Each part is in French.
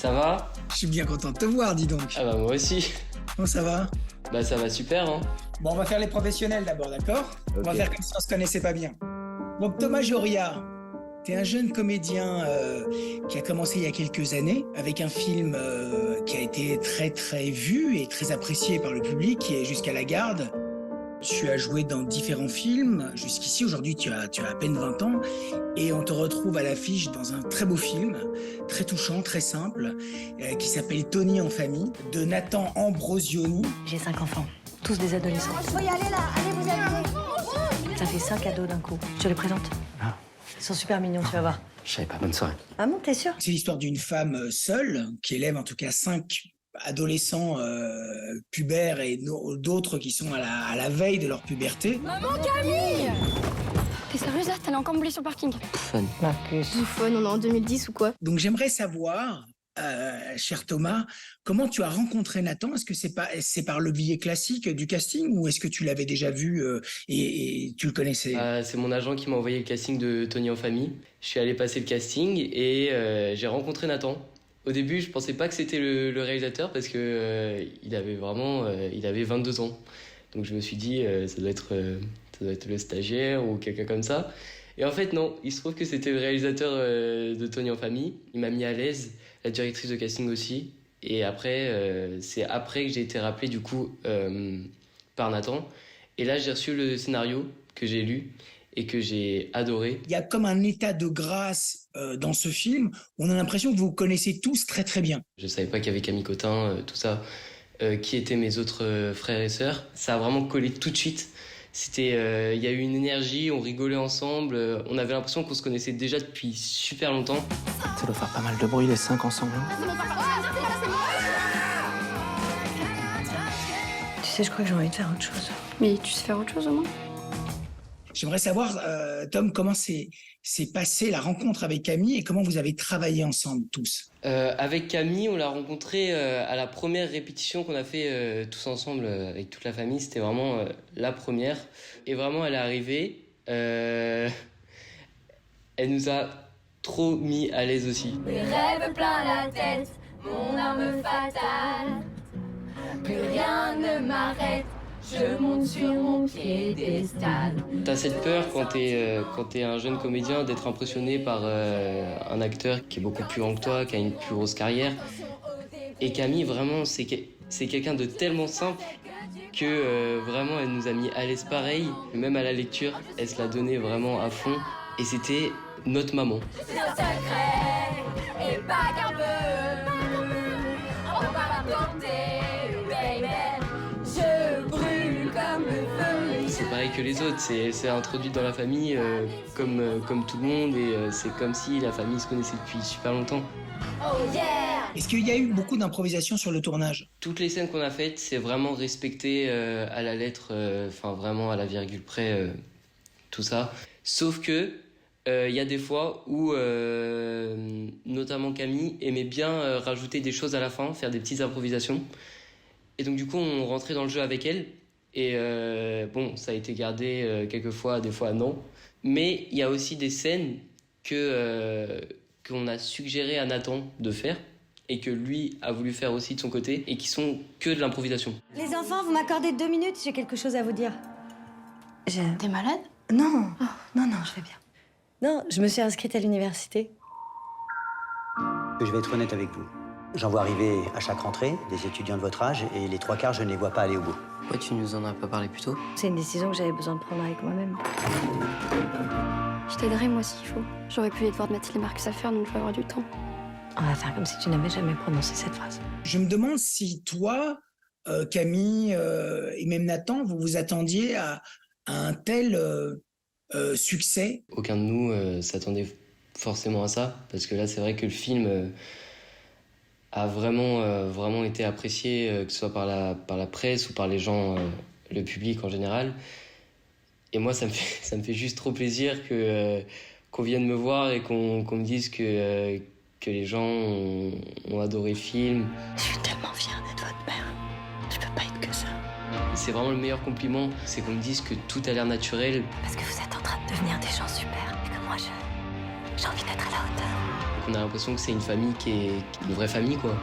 Ça va? Je suis bien content de te voir, dis donc. Ah bah moi aussi. Comment ça va? Bah ça va super, hein. Bon, on va faire les professionnels d'abord, d'accord? On va faire comme si on se connaissait pas bien. Donc Thomas Joria, t'es un jeune comédien qui a commencé il y a quelques années avec un film qui a été très très vu et très apprécié par le public, qui est Jusqu'à la garde. Tu as joué dans différents films jusqu'ici. Aujourd'hui, tu as à peine 20 ans et on te retrouve à l'affiche dans un très beau film, très touchant, très simple, qui s'appelle Tony en famille, de Nathan Ambrosioni. J'ai 5 enfants, tous des adolescents. Il faut y aller là, allez vous y allez. Ça fait 5 cadeaux d'un coup. Je te les présente. Ah. Ils sont super mignons, tu vas voir. Je savais pas, bonne soirée. Ah bon, t'es sûr? C'est l'histoire d'une femme seule qui élève en tout cas 5 adolescents pubères et d'autres qui sont à la veille de leur puberté. Maman Camille! T'es sérieuse là? T'allais encore me sur le parking? Fun. Marcus. Bouffonne, on est en 2010 ou quoi? Donc j'aimerais savoir, cher Thomas, comment tu as rencontré Nathan? Est-ce que c'est par le biais classique du casting ou est-ce que tu l'avais déjà vu et tu le connaissais? C'est mon agent qui m'a envoyé le casting de Tony en famille. Je suis allé passer le casting et j'ai rencontré Nathan. Au début, je pensais pas que c'était le réalisateur parce que il avait 22 ans. Donc je me suis dit ça doit être le stagiaire ou quelqu'un comme ça. Et en fait non, il se trouve que c'était le réalisateur de Tony en famille. Il m'a mis à l'aise, la directrice de casting aussi. Et après, c'est après que j'ai été rappelé du coup par Nathan. Et là, j'ai reçu le scénario que j'ai lu et que j'ai adoré. Il y a comme un état de grâce dans ce film. On a l'impression que vous vous connaissez tous très très bien. Je savais pas qu'il y avait Camille Cotin, tout ça, qui étaient mes autres frères et sœurs. Ça a vraiment collé tout de suite. C'était, il y a eu une énergie, on rigolait ensemble. On avait l'impression qu'on se connaissait déjà depuis super longtemps. Ça doit faire pas mal de bruit, les 5 ensemble. Tu sais, je crois que j'ai envie de faire autre chose. Mais tu sais faire autre chose au moins? J'aimerais savoir, Tom, comment s'est passée la rencontre avec Camille et comment vous avez travaillé ensemble tous. Avec Camille, on l'a rencontrée à la première répétition qu'on a fait tous ensemble avec toute la famille. C'était vraiment la première. Et vraiment, elle est arrivée. Elle nous a trop mis à l'aise aussi. Mes rêves plein la tête, mon arme fatale. Plus rien ne m'arrête, je monte sur mon piédestal. T'as cette peur quand t'es un jeune comédien d'être impressionné par un acteur qui est beaucoup plus grand que toi, qui a une plus grosse carrière. Et Camille, vraiment, c'est quelqu'un de tellement simple que vraiment elle nous a mis à l'aise pareil. Même à la lecture, elle se l'a donnée vraiment à fond. Et c'était notre maman. C'est un secret, et pas qu'un peu. On va m'apporter, baby. Je brûle comme le feu. C'est pareil que les autres, c'est introduit dans la famille comme tout le monde et c'est comme si la famille se connaissait depuis super longtemps. Oh yeah! Est-ce qu'il y a eu beaucoup d'improvisation sur le tournage? Toutes les scènes qu'on a faites, c'est vraiment respecté à la lettre, enfin vraiment à la virgule près, tout ça. Sauf que il y a des fois où notamment Camille aimait bien rajouter des choses à la fin, faire des petites improvisations. Et donc du coup on rentrait dans le jeu avec elle. Et bon, ça a été gardé quelques fois, des fois non. Mais il y a aussi des scènes qu'on a suggéré à Nathan de faire et que lui a voulu faire aussi de son côté et qui sont que de l'improvisation. Les enfants, vous m'accordez 2 minutes, j'ai quelque chose à vous dire. T'es malade? Non, non, je vais bien. Non, je me suis inscrite à l'université. Je vais être honnête avec vous. J'en vois arriver à chaque rentrée des étudiants de votre âge et les 3 quarts, je ne les vois pas aller au bout. Pourquoi tu nous en as pas parlé plus tôt? C'est une décision que j'avais besoin de prendre avec moi-même. Je t'aiderai moi s'il faut. J'aurais pu les devoirs de Mathilde et Marcus à faire, donc je vais avoir du temps. On va faire comme si tu n'avais jamais prononcé cette phrase. Je me demande si toi, Camille et même Nathan, vous vous attendiez à un tel succès. Aucun de nous s'attendait forcément à ça, parce que là c'est vrai que le film a vraiment été apprécié, que ce soit par la presse ou par les gens, le public en général. Et moi ça me fait juste trop plaisir qu'on vienne me voir et qu'on me dise que les gens ont adoré le film. Je suis tellement fière d'être votre mère. Je peux pas être que ça. C'est vraiment le meilleur compliment, c'est qu'on me dise que tout a l'air naturel. Parce que vous êtes en train de devenir des gens super. Et que moi, j'ai envie d'être à la hauteur. qu'on a l'impression que c'est une famille qui est une vraie famille, quoi.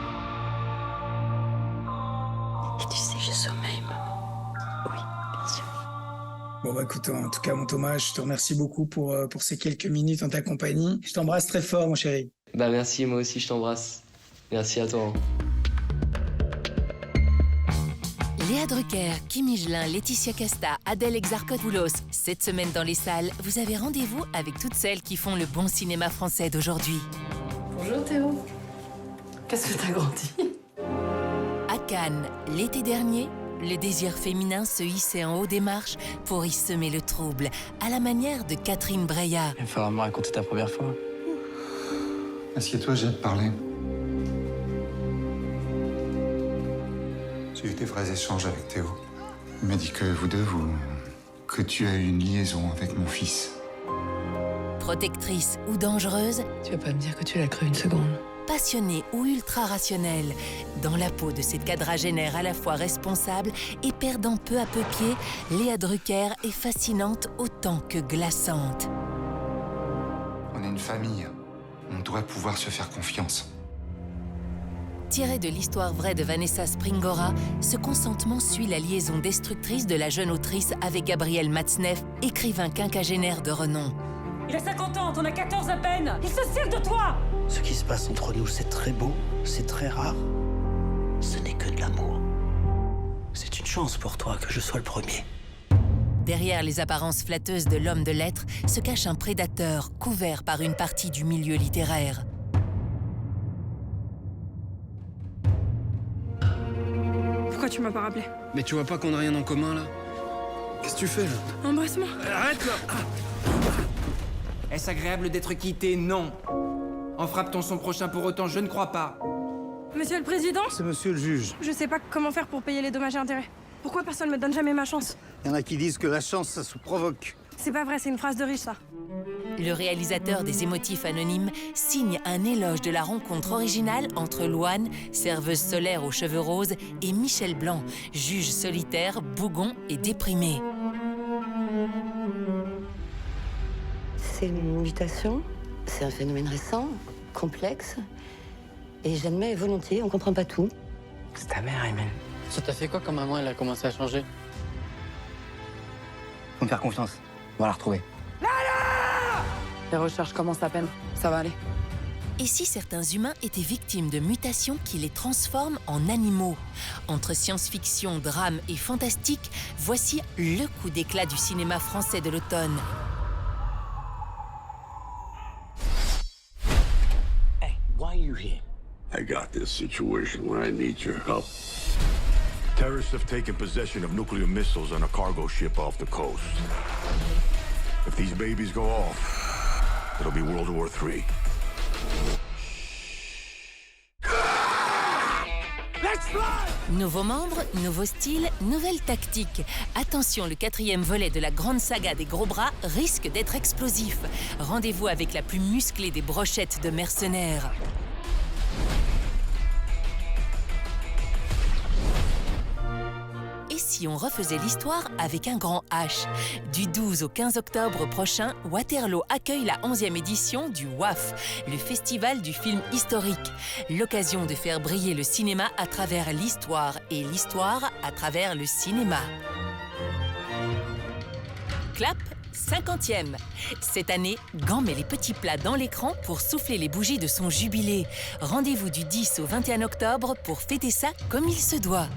Et tu sais, je sommeille, maman. Oui, bien sûr. Bon, bah écoute, en tout cas, mon Thomas, je te remercie beaucoup pour ces quelques minutes en ta compagnie. Je t'embrasse très fort, mon chéri. Bah merci, moi aussi je t'embrasse. Merci à toi. Léa Drucker, Kim Higelin, Laetitia Casta, Adèle Exarchopoulos. Cette semaine dans les salles, vous avez rendez-vous avec toutes celles qui font le bon cinéma français d'aujourd'hui. Bonjour Théo. Qu'est-ce que t'as grandi? À Cannes, l'été dernier, le désir féminin se hissait en haut des marches pour y semer le trouble, à la manière de Catherine Breillat. Il va falloir me raconter ta première fois. Assieds-toi, j'ai à te parler. J'ai eu des vrais échanges avec Théo. Il m'a dit que que tu as eu une liaison avec mon fils. Protectrice ou dangereuse, Tu vas pas me dire que tu l'as cru une seconde. passionnée ou ultra-rationnelle, dans la peau de cette quadragénaire à la fois responsable et perdant peu à peu pied, Léa Drucker est fascinante autant que glaçante. On est une famille. On doit pouvoir se faire confiance. Tiré de l'histoire vraie de Vanessa Springora, ce consentement suit la liaison destructrice de la jeune autrice avec Gabriel Matzneff, écrivain quinquagénaire de renom. Il a 50 ans, t'en as 14 à peine. Il se sert de toi. Ce qui se passe entre nous, c'est très beau, c'est très rare. Ce n'est que de l'amour. C'est une chance pour toi que je sois le premier. Derrière les apparences flatteuses de l'homme de lettres se cache un prédateur couvert par une partie du milieu littéraire. Pourquoi tu m'as pas rappelé? Mais tu vois pas qu'on a rien en commun, là? Qu'est-ce que tu fais, là? Embrasse-moi. Arrête, là! Est-ce agréable d'être quitté? Non. En frappe-t-on son prochain pour autant? Je ne crois pas. Monsieur le Président, C'est monsieur le juge. je sais pas comment faire pour payer les dommages et intérêts. Pourquoi personne me donne jamais ma chance? Il y en a qui disent que la chance, ça se provoque. C'est pas vrai, c'est une phrase de riche, ça. Le réalisateur des émotifs anonymes signe un éloge de la rencontre originale entre Loane, serveuse solaire aux cheveux roses, et Michel Blanc, juge solitaire, bougon et déprimé. C'est une mutation. C'est un phénomène récent, complexe. Et j'admets volontiers, on comprend pas tout. C'est ta mère, Emile. Ça t'a fait quoi quand maman, elle a commencé à changer? Faut me faire confiance. On va la retrouver. Les recherches commencent à peine. Ça va aller. Et si certains humains étaient victimes de mutations qui les transforment en animaux? Entre science-fiction, drame et fantastique, voici le coup d'éclat du cinéma français de l'automne. Hey, why are you here? I got this situation where I need your help. Terrorists have taken possession of nuclear missiles on a cargo ship off the coast. If these babies go off, it'll be World War III. Nouveaux membres, nouveau style, nouvelle tactique. Attention, le 4e volet de la grande saga des gros bras risque d'être explosif. Rendez-vous avec la plus musclée des brochettes de mercenaires. Et si on refaisait l'histoire avec un grand H? Du 12 au 15 octobre prochain, Waterloo accueille la 11e édition du WAF, le festival du film historique. L'occasion de faire briller le cinéma à travers l'histoire et l'histoire à travers le cinéma. Clap, 50e. Cette année, Gand met les petits plats dans l'écran pour souffler les bougies de son jubilé. Rendez-vous du 10 au 21 octobre pour fêter ça comme il se doit.